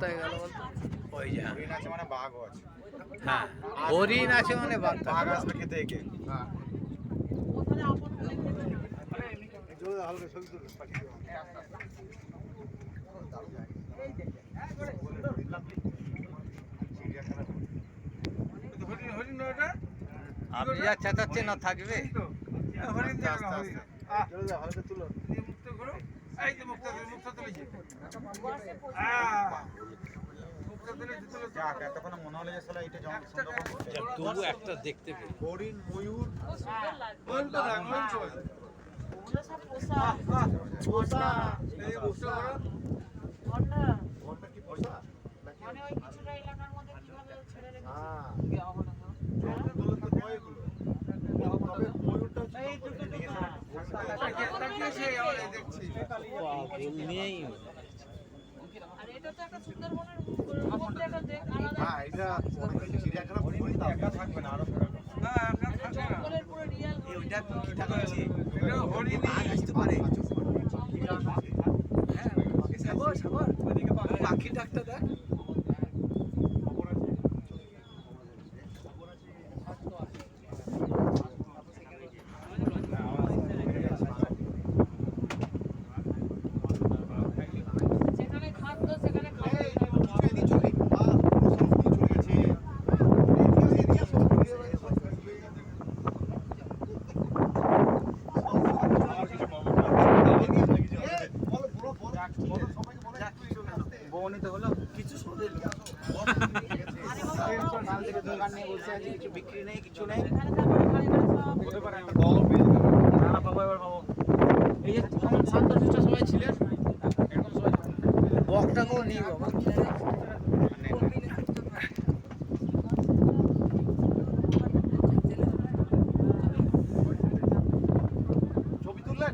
কোথায় গেল বলতো? ওই যা হরিণ আছে মানে বাঘও আছে। হ্যাঁ, হরিণ আছে মানে বাঘ বাঘ থাকবে। আসবে খেতে একে। আপনি যা চেঁচাচ্ছেন না থাকবে। যাক, এতক্ষণে মনে হলো যে শালা এটা সুন্দরবন করতে। তবু একটা দেখতে পেয়ে হরিণ, ময়ূর, ঘন্টা কি পোষা? মানে ওই কিছুটা এলাকার মধ্যে কিভাবে ছেড়ে রেখেছে জঙ্গলগুলো তো নয় এগুলো। তবে ময়ূরটা হচ্ছে নিয়েই আর এটা তো একটা সুন্দরবনের মধ্যে একটা আলাদা হ্যাঁ, এটা অনেক চিড়িয়াখানা হরিণ একা থাকবে না, আরো থাকবে। জঙ্গলের পুরো রিয়াল ওইটা তুমি কি দেখাচ্ছি হরিণ আসতে পারে পাখি ডাক্তার দেখ যেখানে খাদ্য সেখানে খাদ্য বউনিতে হলো কিছু শোধে দোকান নিয়ে বসে আছে, কিছু বিক্রি নেই, কিছু নেই। এই যে তখন 57টা সবাই ছিলেন, এখন সবাই বকটাকেও নিই বাবা। ছবি তুললেন?